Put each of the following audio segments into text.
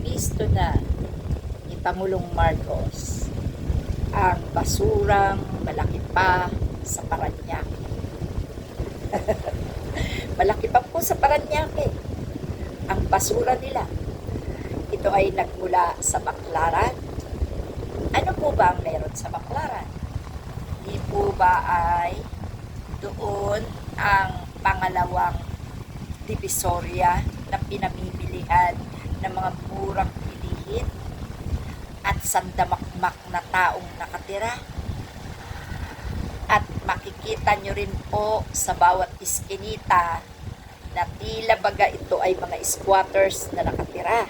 Nabisto na ni Pangulong Marcos ang basurang malaki pa sa Parañaque. Malaki pa po sa Parañaque ang basura nila. Ito ay nagmula sa Baclaran. Ano po ba ang meron sa Baclaran? Di po ba ay doon ang pangalawang divisorya na pinamimilihan ng mga murang bilihin at sandamakmak na taong nakatira? At makikita nyo rin po sa bawat iskinita na tila baga ito ay mga squatters na nakatira.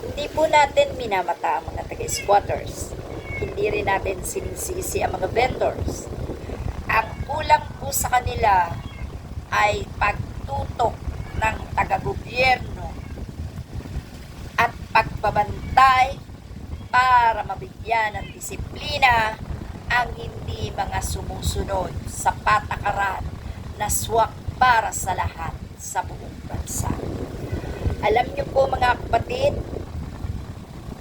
Hindi po natin minamata ang mga taga-squatters. Hindi rin natin sinisisi ang mga vendors. Ang kulang po sa kanila ay pagtutok ng taga-gobyerno at pagbabantay para mabigyan ng disiplina ang hindi mga sumusunod sa patakaran na swak para sa lahat sa buong bansa. Alam niyo po mga kapatid,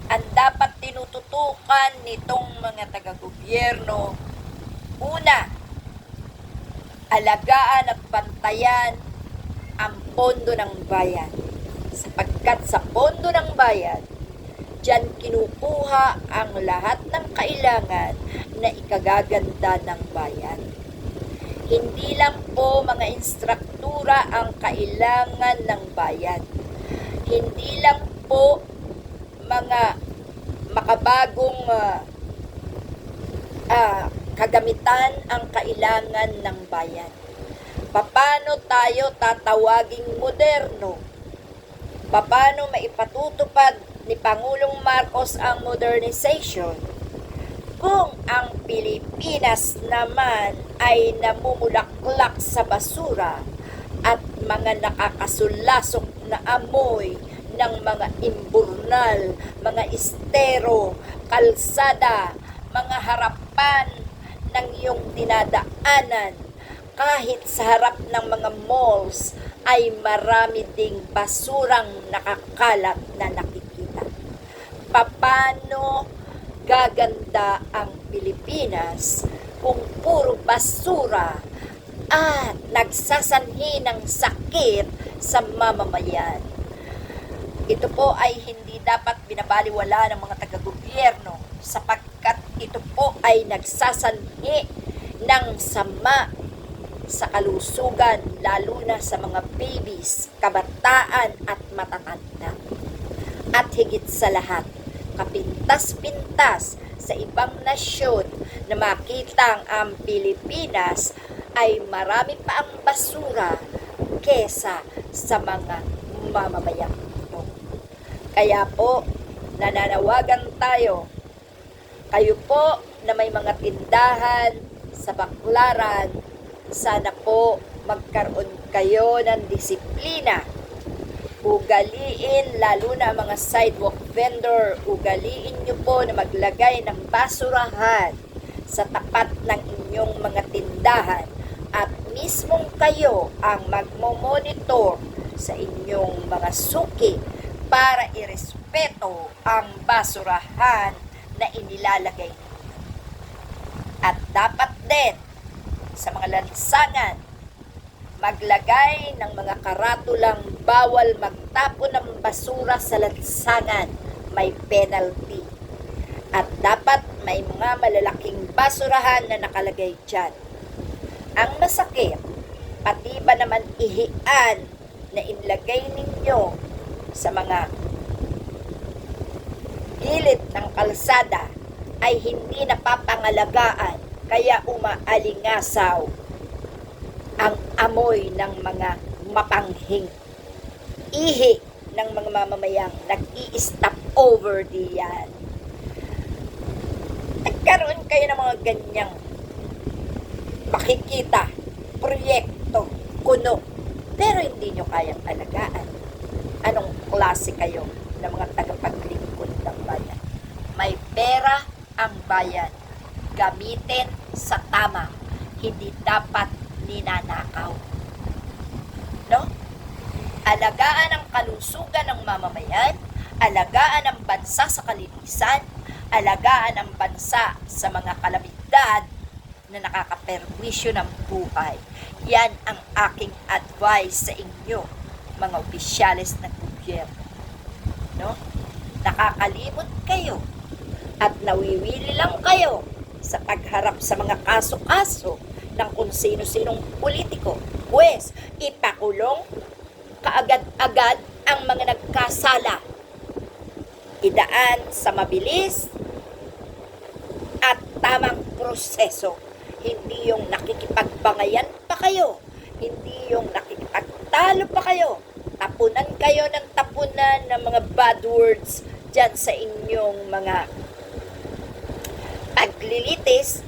ang dapat tinututukan nitong mga taga-gobyerno, una, alagaan at bantayan ang pondo ng bayan. Sapagkat sa pondo ng bayan, diyan kinukuha ang lahat ng kailangan na ikagaganda ng bayan. Hindi lang po mga instruktura ang kailangan ng bayan. Hindi lang po mga makabagong kagamitan ang kailangan ng bayan. Paano tayo tatawaging moderno? Paano maipatutupad ni Pangulong Marcos ang modernization kung ang Pilipinas naman ay namumulaklak sa basura at mga nakakasulasok na amoy ng mga imburnal, mga estero, kalsada, mga harapan ng iyong dinadaanan. Kahit sa harap ng mga malls ay marami ding basurang nakakalat na nakikita. Paano gaganda ang Pilipinas kung puro basura at nagsasanhi ng sakit sa mamamayan? Ito po ay hindi dapat binabaliwala ng mga taga-gobyerno sapagkat ito po ay nagsasanhi ng sama sa kalusugan, lalo na sa mga babies, kabataan at matatanda. At higit sa lahat, kapintas-pintas sa ibang nasyon na makitang ang Pilipinas ay marami pa ang basura kesa sa mga mamamayang ito. Kaya po, nananawagan tayo, kayo po na may mga tindahan sa Baclaran, sana po magkaroon kayo ng disiplina. Ugaliin, lalo na mga sidewalk vendor, ugaliin nyo po na maglagay ng basurahan sa tapat ng inyong mga tindahan at mismong kayo ang magmo-monitor sa inyong mga suki para irespeto ang basurahan na inilalagay ninyo. At dapat din sa mga lansangan, maglagay ng mga karatulang bawal magtapon ng basura sa lansangan, may penalty. At dapat may mga malalaking basurahan na nakalagay dyan. Ang masakit, pati ba naman ihian na inlagay ninyo sa mga gilid ng kalsada ay hindi napapangalagaan, kaya umaalingasaw ang amoy ng mga mapanghing ihi ng mga mamamayang nag-i-stop over diyan. Nagkaroon kayo ng mga ganyang makikita, proyekto, kuno, pero hindi nyo kayang alagaan. Anong klase kayo ng mga tagapaglingkod ng bayan? May pera ang bayan. Gamitin sa tama. Hindi dapat ninanakaw. No? Alagaan ang kalusugan ng mamamayan alagaan ang bansa sa kalinisan, alagaan ang bansa sa mga kalamidad na nakakaperwisyo ng buhay. Yan ang aking advice sa inyo, mga opisyales ng gobyerno. No? Nakakalimot kayo at nawiwili lang kayo sa pagharap sa mga kaso-kaso ng kung sino-sinong politiko. Pwes, ipakulong kaagad-agad ang mga nagkasala. Idaan sa mabilis at tamang proseso. Hindi yung nakikipagbangayan pa kayo. Hindi yung nakikipagtalo pa kayo. Tapunan kayo ng tapunan ng mga bad words dyan sa inyong mga paglilitis,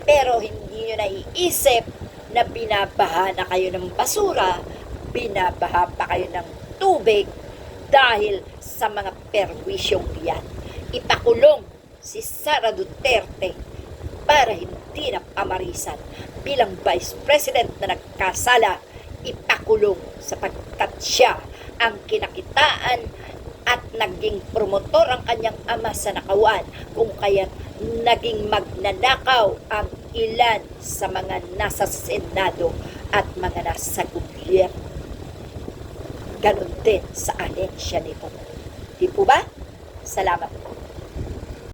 pero hindi nyo naiisip na binabaha na kayo ng basura, binabaha pa kayo ng tubig dahil sa mga perwisyong yan. Ipakulong si Sara Duterte para hindi na pamarisan bilang Vice President na nagkasala. Ipakulong sapagkat siya ang kinakitaan at naging promotor ang kanyang ama sa nakawan, kung kaya't naging magnanakaw ang ilan sa mga nasa Senado at mga nasa gobyerno. Ganon din sa ahensya nito. Di po ba? Salamat po.